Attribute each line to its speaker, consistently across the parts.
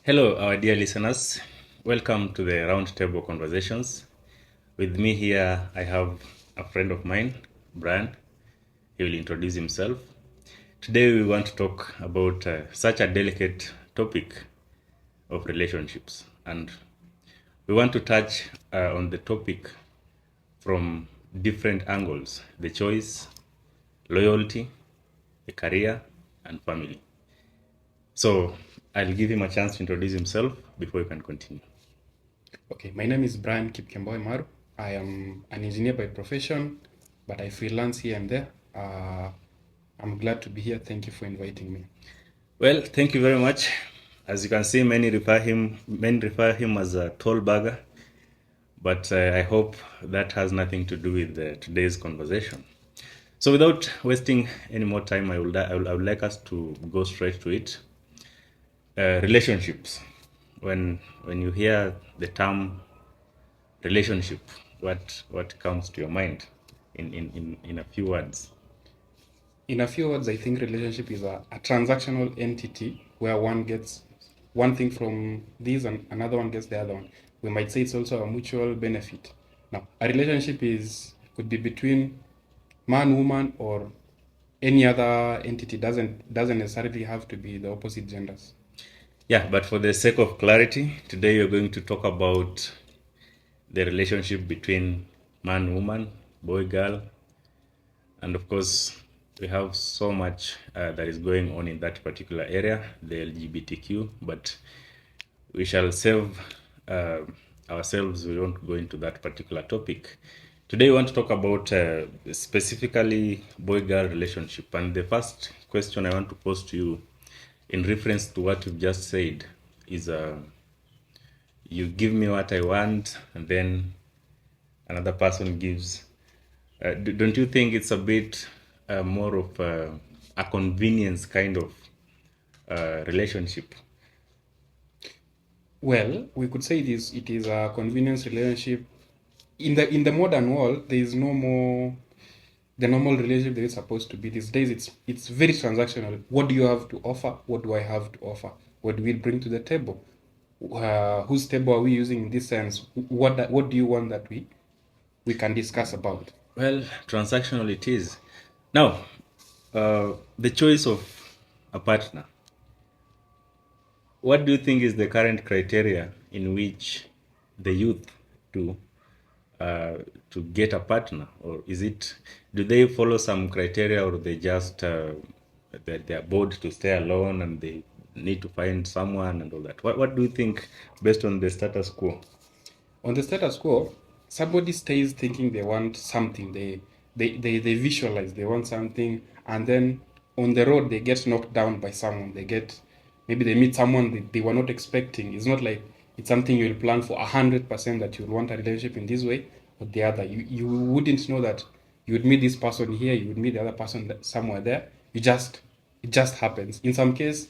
Speaker 1: Hello, our dear listeners. Welcome to the Roundtable Conversations. With me here, I have a friend of mine, Brian. He will introduce himself. Today, we want to talk about such a delicate topic of relationships, and we want to touch on the topic from different angles: the choice, loyalty, the career, and family. So, I'll give him a chance to introduce himself before we can continue.
Speaker 2: Okay, my name is Brian Kipkemboi Maru. I am an engineer by profession, but I freelance here and there. I'm glad to be here. Thank you for inviting me.
Speaker 1: Well, thank you very much. As you can see, many refer him as a tall bagger, but I hope that has nothing to do with today's conversation. So, without wasting any more time, I would like us to go straight to it. Relationships. When you hear the term relationship, what comes to your mind in a few words?
Speaker 2: In a few words, I think relationship is a transactional entity where one gets one thing from this and another one gets the other one. We might say it's also a mutual benefit. Now, a relationship could be between man, woman, or any other entity. Doesn't necessarily have to be the opposite genders.
Speaker 1: Yeah, but for the sake of clarity, today you're going to talk about the relationship between man, woman, boy, girl, and of course, we have so much that is going on in that particular area, the LGBTQ, but we shall save uh, ourselves. We won't go into that particular topic. Today, we want to talk about specifically boy girl relationship. And the first question I want to pose to you, in reference to what you've just said, is you give me what I want, and then another person gives. Don't you think it's a bit more of a convenience kind of relationship?
Speaker 2: Well, we could say it is a convenience relationship. In the modern world, there is no more the normal relationship that is supposed to be. These days, it's very transactional. What do you have to offer? What do I have to offer? What do we bring to the table? Whose table are we using in this sense? What do you want that we can discuss about?
Speaker 1: Well, transactional it is. Now, the choice of a partner. What do you think is the current criteria in which the youth do uh, to get a partner, or is it, do they follow some criteria, or they just they're bored to stay alone and they need to find someone and all that? What do you think based on the status quo?
Speaker 2: On the status quo, somebody stays thinking they want something. They visualize they want something, and then on the road they get knocked down by someone. Maybe they meet someone they were not expecting. It's not like it's something you'll plan for 100% that you'll want a relationship in this way or the other. You wouldn't know that you would meet this person here, you would meet the other person somewhere there. It just happens. In some case,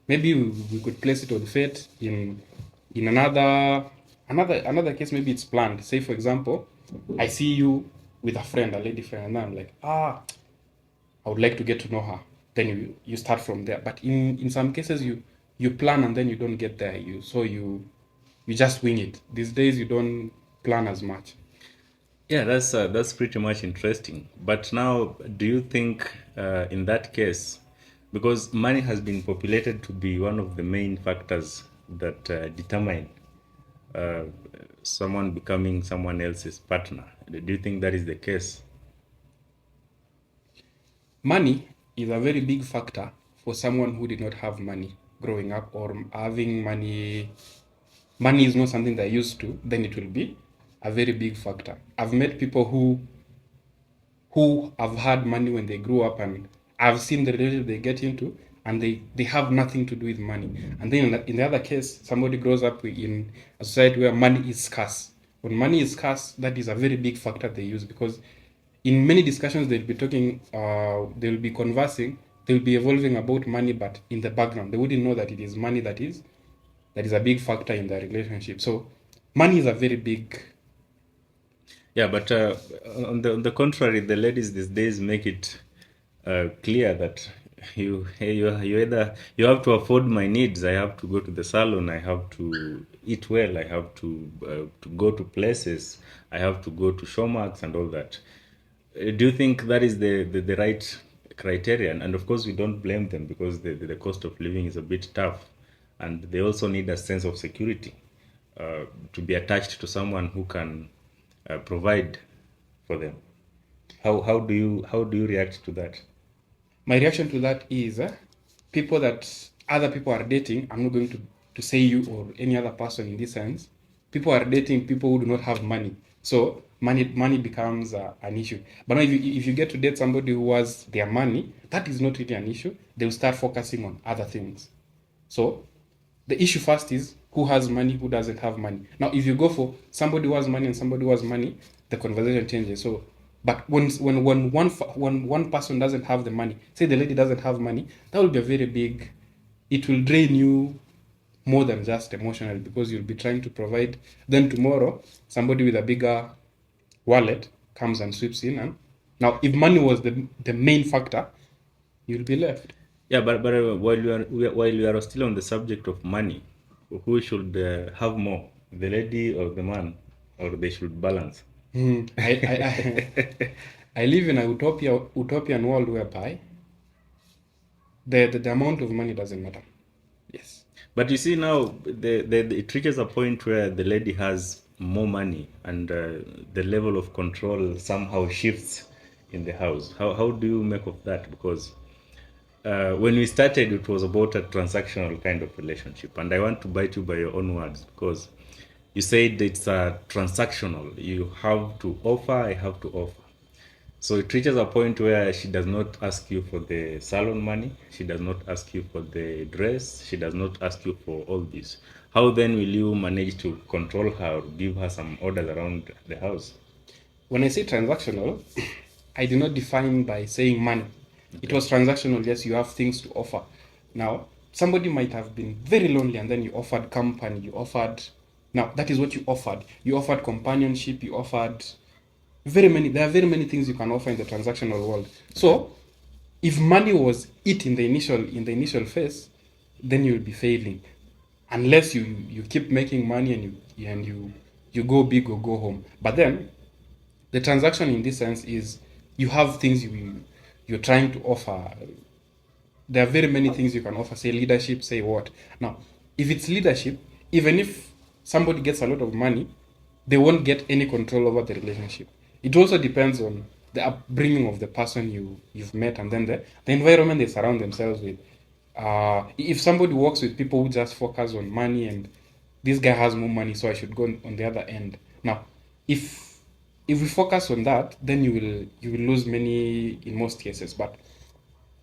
Speaker 2: maybe we could place it on fate. In another case, maybe it's planned. Say for example, I see you with a friend, a lady friend, and I'm like, I would like to get to know her. Then you start from there. But in some cases, you plan and then you don't get there. You just wing it. These days you don't plan as much.
Speaker 1: Yeah, that's pretty much interesting. But now, do you think in that case, because money has been populated to be one of the main factors that determine uh, someone becoming someone else's partner, do you think that is the case?
Speaker 2: Money is a very big factor for someone who did not have money growing up, or having money is not something they're used to, then it will be a very big factor. I've met people who have had money when they grew up, and I've seen the relationship they get into, and they have nothing to do with money. And then in the other case, somebody grows up in a society where money is scarce. When money is scarce, that is a very big factor they use, because in many discussions they'll be conversing, they'll be evolving about money, but in the background they wouldn't know that it is money that is a big factor in the relationship. So money is a very big.
Speaker 1: Yeah, but on the contrary, the ladies these days make it clear that you either you have to afford my needs. I have to go to the salon. I have to eat well. I have to go to places. I have to go to showmarks and all that. Do you think that is the right criterion? And of course, we don't blame them because the cost of living is a bit tough, and they also need a sense of security to be attached to someone who can provide for them. How do you react to that?
Speaker 2: My reaction to that is people that other people are dating. I'm not going to say you or any other person in this sense. People are dating people who do not have money. So money becomes an issue. But now if you get to date somebody who has their money, that is not really an issue. They'll start focusing on other things. So the issue first is who has money, who doesn't have money. Now, if you go for somebody who has money and somebody who has money, the conversation changes. So, but when one person doesn't have the money, say the lady doesn't have money, that will be a very big. It will drain you more than just emotionally because you'll be trying to provide. Then tomorrow, somebody with a bigger wallet comes and sweeps in. And now, if money was the main factor, you'll be left.
Speaker 1: Yeah, but while you are still on the subject of money, who should have more, the lady or the man, or they should balance?
Speaker 2: I live in a utopian world whereby the amount of money doesn't matter. Yes.
Speaker 1: But you see now, it reaches a point where the lady has more money, and the level of control somehow shifts in the house. How do you make of that? Because when we started, it was about a transactional kind of relationship, and I want to bite you by your own words because you said it's a transactional. You have to offer, I have to offer. So it reaches a point where she does not ask you for the salon money. She does not ask you for the dress. She does not ask you for all this. How then will you manage to control her or give her some orders around the house?
Speaker 2: When I say transactional, I do not define by saying money. Okay. It was transactional, yes, you have things to offer. Now, somebody might have been very lonely and then you offered company, now that is what you offered. You offered companionship, you offered there are very many things you can offer in the transactional world. So if money was it in the initial phase, then you'll be failing. Unless you keep making money and you go big or go home. But then the transaction in this sense is you have things you're trying to offer. There are very many things you can offer, say leadership, say what. Now, if it's leadership, even if somebody gets a lot of money, they won't get any control over the relationship. It also depends on the upbringing of the person you've met and then the environment they surround themselves with. If somebody works with people who just focus on money and this guy has more money, so I should go on the other end. Now, if we focus on that, then you will lose many in most cases. But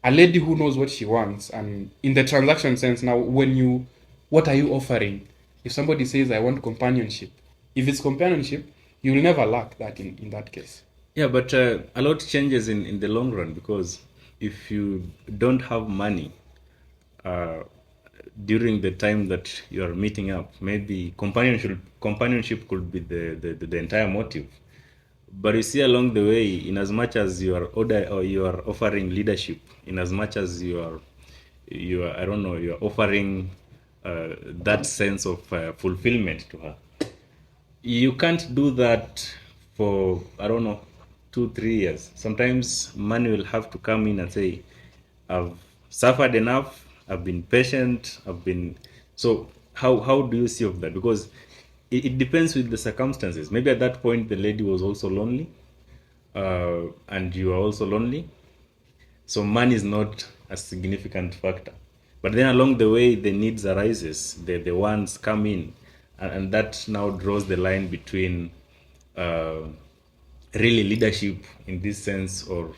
Speaker 2: a lady who knows what she wants, and in the transaction sense, now what are you offering? If somebody says I want companionship, if it's companionship, you will never lack that in that case.
Speaker 1: Yeah, but a lot changes in the long run because if you don't have money during the time that you are meeting up, maybe companionship could be the entire motive. But you see along the way, in as much as you are offering leadership, in as much as you are offering that sense of fulfillment to her, you can't do that for 2-3 years. Sometimes money will have to come in and say, I've suffered enough, I've been patient, so how do you see of that? Because it depends with the circumstances. Maybe at that point the lady was also lonely, and you are also lonely, so money is not a significant factor. But then along the way the needs arises, the wants come in, and that now draws the line between really leadership in this sense, or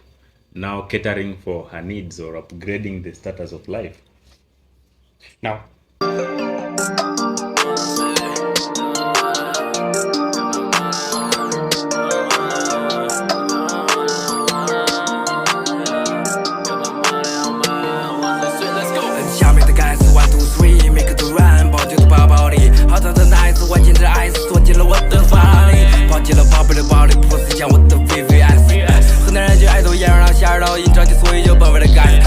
Speaker 1: now catering for her needs or upgrading the status of life.
Speaker 2: Now,
Speaker 3: 下面的盖子 1, 2, 3， 每个突然抱紧的包包里，好长的奶子弯进这爱锁进了我的发里，抱紧了宝贝的暴力，不思想我的 VVS， 河南人就爱抖烟儿，让瞎儿到印章，所以就本味的盖。